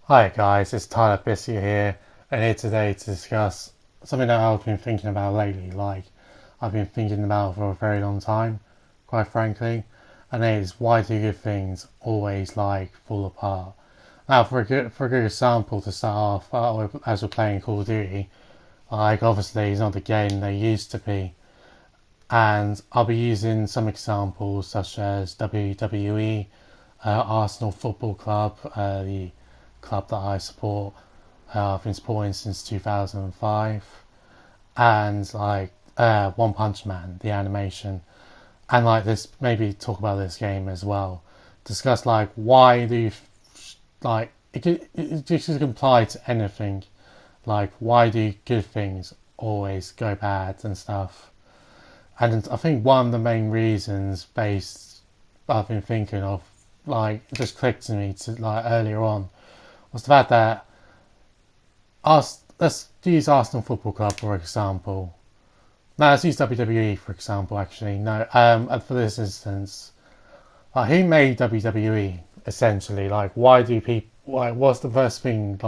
Hi guys, it's Tyler Biscuit here, and here today to discuss something that I've been thinking about lately, I've been thinking about for a very long time, quite frankly, and it is why do good things always fall apart? Now, for a good example to start off, as we're playing Call of Duty, obviously it's not the game they used to be, and I'll be using some examples such as WWE, Arsenal Football Club, the club that I support. I've been supporting since 2005, and One Punch Man, the animation, and this maybe talk about this game as well. Discuss why do you it just can apply to anything. Why do good things always go bad and stuff? And I think one of the main reasons based I've been thinking of, it just clicked to me to earlier on, was the fact that let's use Arsenal Football Club for example. No, let's use WWE for example. Actually, no. For this instance, who made WWE essentially? Why do people? What's the first thing?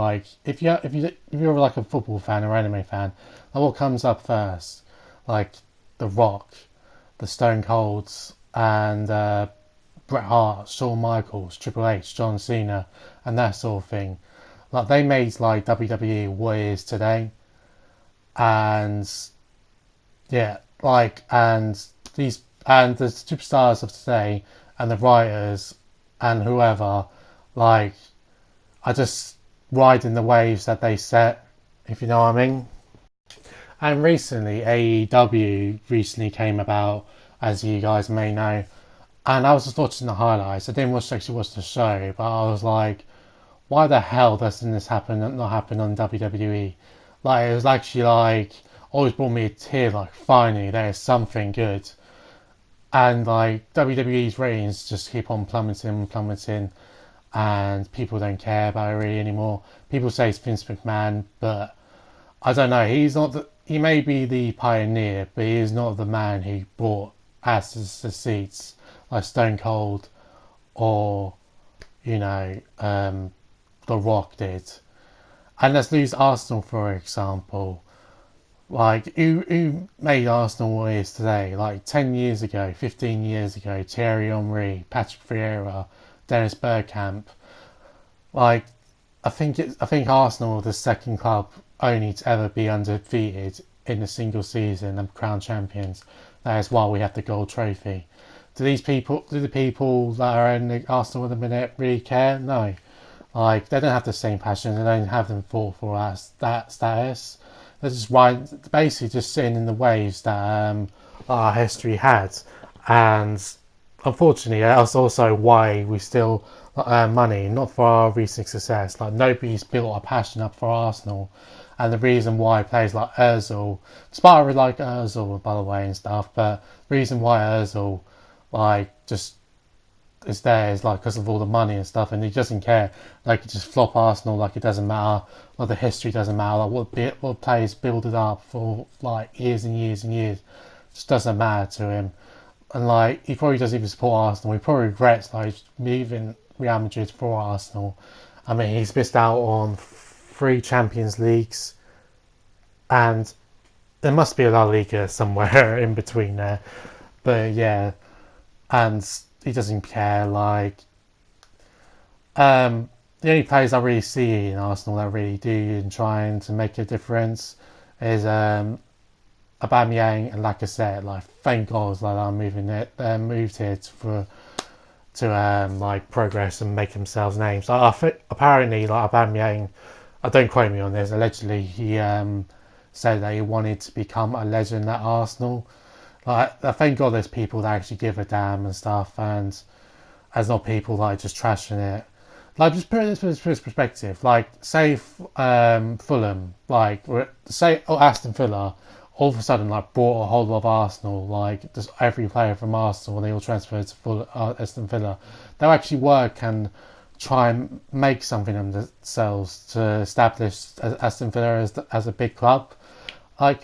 If you're a football fan or anime fan, what comes up first? Like The Rock, the Stone Colds, and Bret Hart, Shawn Michaels, Triple H, John Cena, and that sort of thing. They made WWE what it is today, and yeah, and these and the superstars of today and the writers and whoever like are just riding the waves that they set, if you know what I mean. And recently, AEW recently came about, as you guys may know, and I was just watching the highlights. I didn't actually watch the show, but I was like, why the hell doesn't this not happen on WWE? It was actually always brought me a tear. Finally, there's something good. And WWE's ratings just keep on plummeting, and people don't care about it really anymore. People say it's Vince McMahon, but I don't know. He's not. He may be the pioneer, but he is not the man who brought asses to seats like Stone Cold or you know The Rock did. And let's use Arsenal for example. Who made Arsenal what it is today? 10 years ago, 15 years ago, Thierry Henry, Patrick Vieira, Dennis Bergkamp. Like, I think Arsenal are the second club only to ever be undefeated in a single season and crown champions. That is why we have the gold trophy. Do the people that are in the Arsenal at the minute really care? No. They don't have the same passion. They don't have them for that status. They're just basically just sitting in the waves that our history had, and unfortunately, that's also why we still earn money, not for our recent success. Nobody's built a passion up for Arsenal, and the reason why players like Ozil, despite I really like Ozil by the way and stuff, but the reason why Ozil just is there is because of all the money and stuff, and he doesn't care. He just flop Arsenal it doesn't matter. The history doesn't matter. What players build it up for years and years and years, just doesn't matter to him. And he probably doesn't even support Arsenal. He probably regrets moving Real Madrid for Arsenal. I mean, he's missed out on 3 Champions Leagues, and there must be a La Liga somewhere in between there. But yeah, and he doesn't care. The only players I really see in Arsenal that really do and trying to make a difference is aubameyang and lacazette. Thank God I'm moved here to progress and make themselves names. I think apparently aubameyang, I don't quote me on this. Allegedly he said that he wanted to become a legend at Arsenal. Thank God there's people that actually give a damn and stuff, and as not people just trashing it. Just put this in perspective. Say Fulham, say Aston Villa, all of a sudden bought a whole lot of Arsenal, just every player from Arsenal, and they all transferred to Aston Villa. They'll actually work and try and make something of themselves to establish Aston Villa as a big club.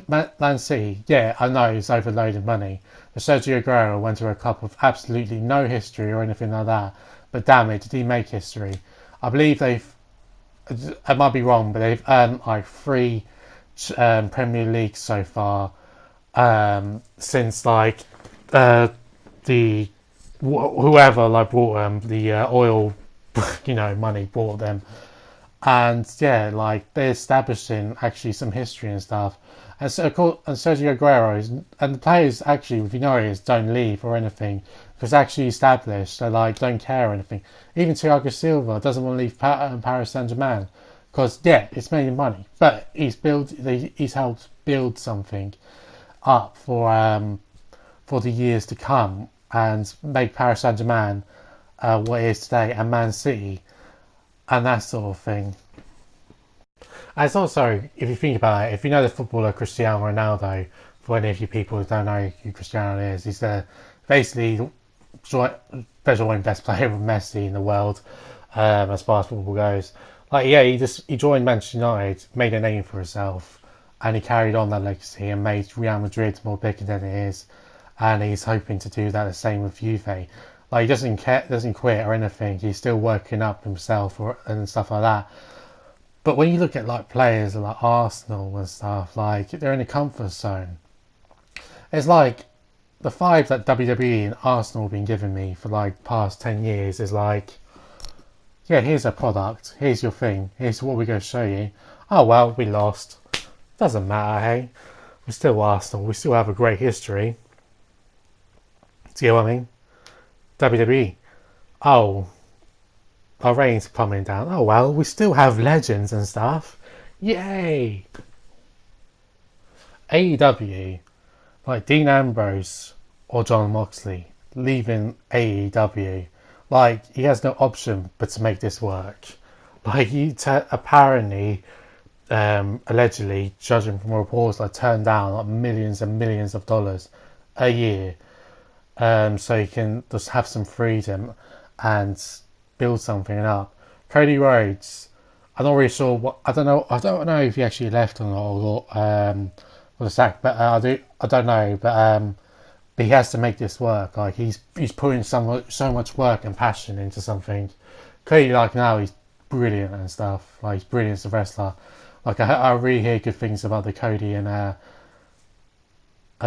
Man City, yeah, I know it's overloaded money. But Sergio Aguero went to a club with absolutely no history or anything like that. But damn it, did he make history? I believe they've I might be wrong, but they've earned like three Premier Leagues so far since like the whoever like brought them the oil, money brought them, and yeah, like they're establishing actually some history and stuff. And so, and Sergio Aguero and the players actually, if you notice, don't leave or anything because actually established. They like don't care or anything. Even Thiago Silva doesn't want to leave Paris Saint-Germain because yeah, it's making money, but he's helped build something up for the years to come and make Paris Saint-Germain what it is today and Man City and that sort of thing. And it's also, if you think about it, if you know the footballer Cristiano Ronaldo, for any of you people who don't know who Cristiano is, he's basically joint best player with Messi in the world as far as football goes. Like, yeah, he joined Manchester United, made a name for himself, and he carried on that legacy and made Real Madrid more bigger than it is. And he's hoping to do that the same with Juve. Like, he doesn't quit or anything. He's still working up himself and stuff like that. But when you look at like players like Arsenal and stuff, like they're in a comfort zone. It's like the five that WWE and Arsenal have been giving me for like past 10 years is like, yeah, here's a product, here's your thing, here's what we're going to show you. Oh well, we lost. Doesn't matter, hey. We're still Arsenal, we still have a great history. Do you know what I mean? WWE. Oh, our ratings are plummeting down. Oh well, we still have legends and stuff. Yay! AEW, like Dean Ambrose or John Moxley, leaving AEW. Like, he has no option but to make this work. Like, apparently, allegedly, judging from reports, like, turned down like millions and millions of dollars a year. So you can just have some freedom and build something up. Cody Rhodes, I'm not really sure what I don't know if he actually left or not or was sacked, but I don't know, but he has to make this work. Like he's putting so much work and passion into something. Clearly, like now he's brilliant and stuff. Like he's brilliant as a wrestler. Like I really hear good things about the Cody and a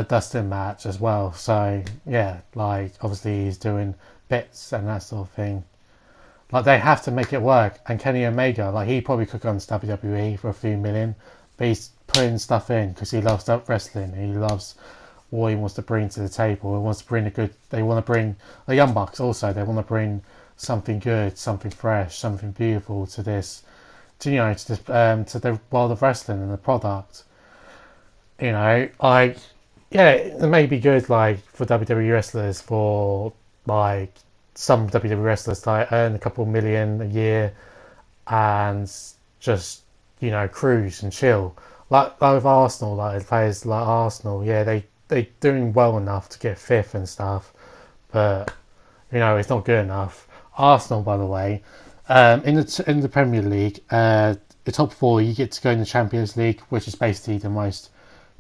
Dustin match as well. So yeah, like obviously he's doing bits and that sort of thing. Like they have to make it work. And Kenny Omega, like he probably could go on to WWE for a few million, but he's putting stuff in because he loves wrestling. He loves what he wants to bring to the table. He wants to bring they want to bring the Young Bucks also. They want to bring something good, something fresh, something beautiful to this, to the world of wrestling and the product. Like yeah, it may be good like for WWE wrestlers for like some WWE wrestlers like earn a couple million a year and just cruise and chill. Like with Arsenal, like players like Arsenal, yeah, they doing well enough to get fifth and stuff, but it's not good enough. Arsenal, by the way, in the Premier League, the top four you get to go in the Champions League, which is basically the most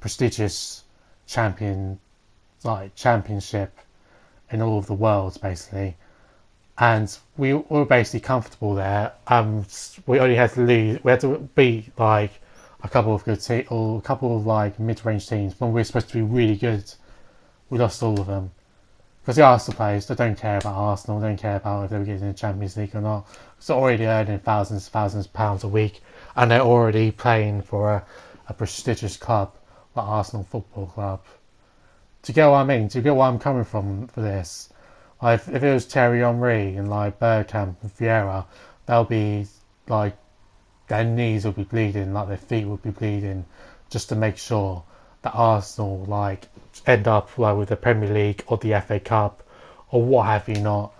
prestigious championship in all of the world, basically. And we were basically comfortable there. We only had to lose. We had to beat like a couple of good teams or a couple of like mid-range teams when we were supposed to be really good. We lost all of them because the Arsenal players, they don't care about Arsenal. They don't care about if they were getting in the Champions League or not. They're already earning thousands of pounds a week, and they're already playing for a prestigious club like Arsenal Football Club. Do you get what I mean? Do you get where I'm coming from for this? Like, if it was Thierry Henry and like Bergkamp and Vieira, they'll be like their knees will be bleeding, like their feet will be bleeding, just to make sure that Arsenal like end up like with the Premier League or the FA Cup or what have you not.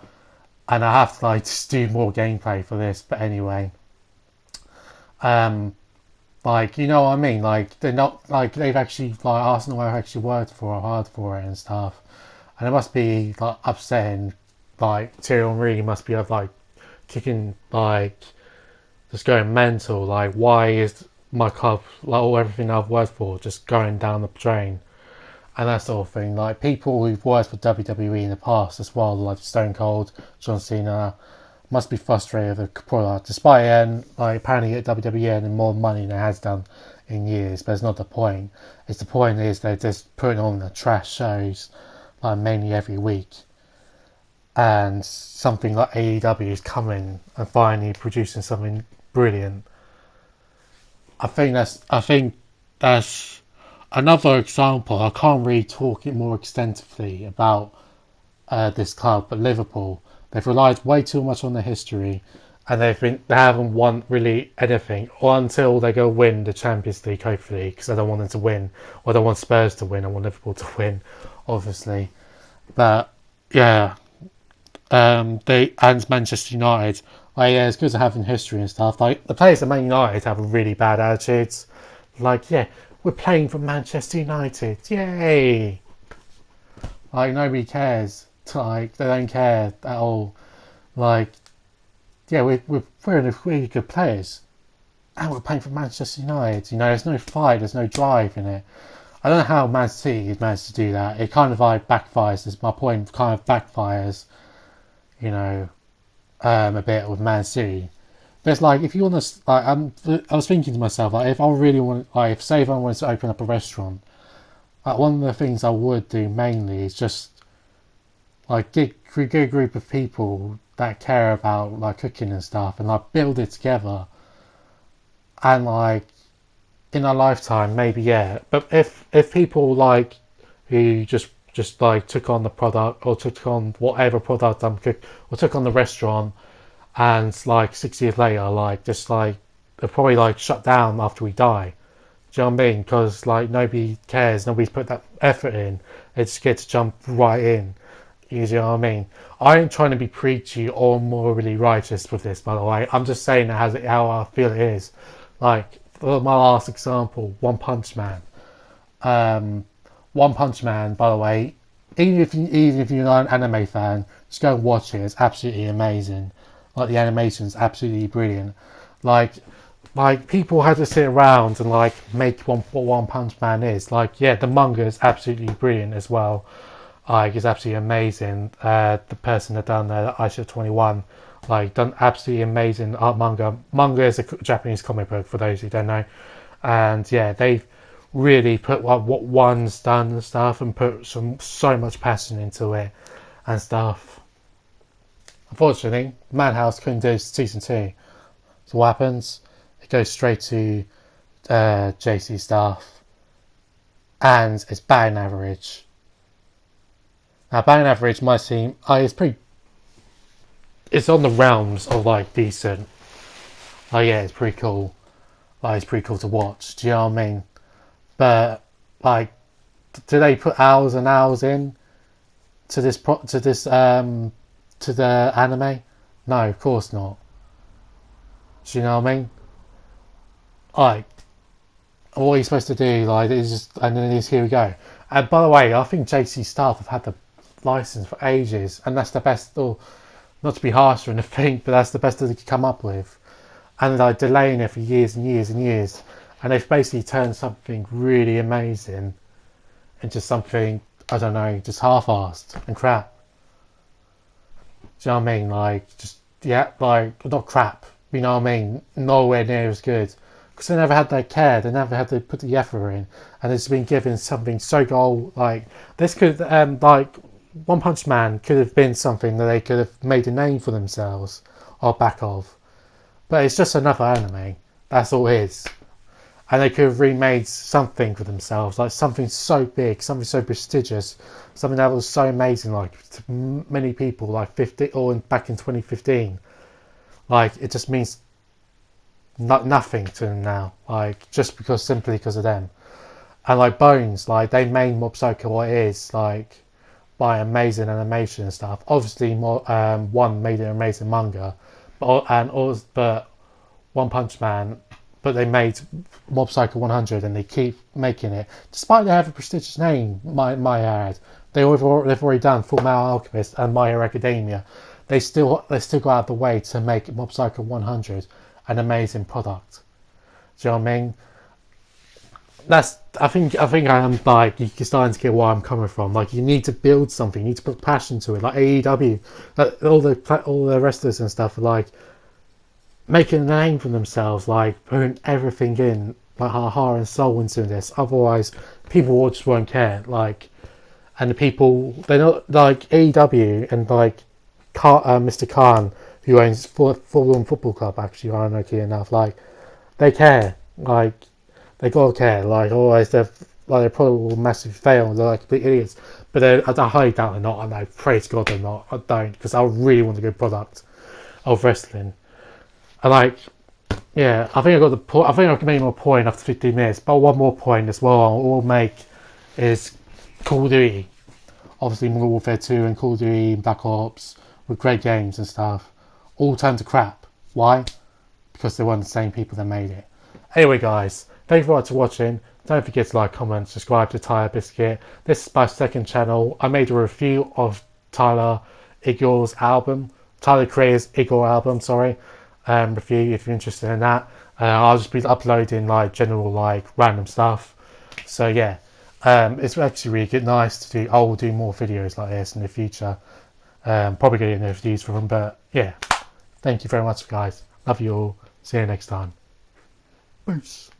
And I have to like just do more gameplay for this, but anyway, like what I mean. Like they're not like they've actually like Arsenal have actually worked hard for it and stuff. And it must be like upsetting, like Thierry Henry must be like kicking, like just going mental. Like, why is my club, like everything I've worked for, just going down the drain, and that sort of thing. Like people who've worked for WWE in the past as well, like Stone Cold, John Cena, must be frustrated with the product, despite apparently at WWE earning more money than it has done in years. But it's not the point. It's the point is they're just putting on the trash shows like mainly every week, and something like AEW is coming and finally producing something brilliant. I think that's another example. I can't really talk it more extensively about this club, but Liverpool, they've relied way too much on their history, and they haven't won really anything, or until they go win the Champions League, hopefully, because I don't want them to win, or I don't want Spurs to win. I want Liverpool to win, obviously. But yeah, they and Manchester United. Like, yeah, it's good to have in history and stuff. Like the players at Man United have really bad attitudes. Like, yeah, we're playing for Manchester United, yay! Like nobody cares. Like they don't care at all. Like, yeah, we're really good players, and we're playing for Manchester United. You know, there's no fight, there's no drive in it. I don't know how Man City has managed to do that. It kind of like backfires. As my point, kind of backfires. You know, a bit with Man City. But it's like if you want to, like, I was thinking to myself, like, if I really want, like, if I wanted to open up a restaurant, like, one of the things I would do mainly is just like get a group of people that care about like cooking and stuff, and like build it together. And like in a lifetime, maybe, yeah. But if people like who just like took on the product, or took on whatever product I'm cooking, or took on the restaurant, and like 6 years later, like just like they'll probably like shut down after we die. Do you know what I mean? Because like nobody cares, nobody's put that effort in. It's scared to jump right in. You know what I mean? I ain't trying to be preachy or morally righteous with this, by the way. I'm just saying how I feel it is. Like, for my last example, One Punch Man. One Punch Man, by the way, even if you're not an anime fan, just go and watch it. It's absolutely amazing. Like, the animation's absolutely brilliant. Like people had to sit around and like make what One Punch Man is. Like, yeah, the manga is absolutely brilliant as well. Like, it's absolutely amazing. The person that done Aisha 21, like, done absolutely amazing art manga. Manga is a Japanese comic book, for those who don't know. And yeah, they've really put what one's done and stuff, and put so much passion into it and stuff. Unfortunately, Madhouse couldn't do season 2. So what happens? It goes straight to JC stuff, and it's batting average. Now, batting average might seem it's on the realms of like decent. Oh yeah, it's pretty cool. Like, it's pretty cool to watch. Do you know what I mean? But like, do they put hours and hours in to the anime? No, of course not. Do you know what I mean? Like, what are you supposed to do? Like, it's just, and then it's, here we go. And by the way, I think JC Staff have had the license for ages, and that's the best. Or not to be harsh or anything, but that's the best that they could come up with. And like delaying it for years and years and years, and they've basically turned something really amazing into something, I don't know, just half-assed and crap. Do you know what I mean? Like, just, yeah, like, not crap. You know what I mean? Nowhere near as good. Because they never had that care. They never had to put the effort in. And it's been given something so gold. Like, this could, like, One Punch Man could have been something that they could have made a name for themselves, or back of. But it's just another anime. That's all it is. And they could have remade something for themselves, like something so big, something so prestigious, something that was so amazing, like to many people, like 50 or back in 2015. Like, it just means nothing to them now, like, just simply because of them. And like Bones, like, they made Mob Psycho what it is, like, by amazing animation and stuff. Obviously, one made an amazing manga, but One Punch Man. But they made Mob Psycho 100, and they keep making it, despite they have a prestigious name. My ad, they've already done Full Metal Alchemist and My Hero Academia. They still go out of the way to make Mob Psycho 100 an amazing product. Do you know what I mean? I think I'm like, you're starting to get where I'm coming from. Like, you need to build something, you need to put passion to it. Like AEW, like all the wrestlers and stuff are like making a name for themselves, like putting everything in, like heart and soul into this. Otherwise, people just won't care. Like, and the people, they're not like AEW and like Mr. Khan, who owns Fulham Football Club, actually, ironically enough, like they care. Like, they gotta care. Like, otherwise they're probably massive fail. They're like complete idiots. But I highly doubt they're not. I know, praise God they're not. I don't, because I really want a good product of wrestling. And like, yeah, I think I got the point. I think I can make my point after 15 minutes. But one more point as well I'll make is Call of Duty. Obviously, Modern Warfare 2 and Call of Duty and Black Ops were great games and stuff. All turned to crap. Why? Because they weren't the same people that made it. Anyway, guys, thank you very much for watching. Don't forget to like, comment, subscribe to Tyler Biscuit. This is my second channel. I made a review of Tyler Igor's album. Tyler Creator's Igor album, sorry. Review if you're interested in that. I'll just be uploading like general like random stuff. So yeah, it's actually really good, nice to do. I will do more videos like this in the future. Probably getting no views from them, but yeah. Thank you very much, guys. Love you all. See you next time. Peace.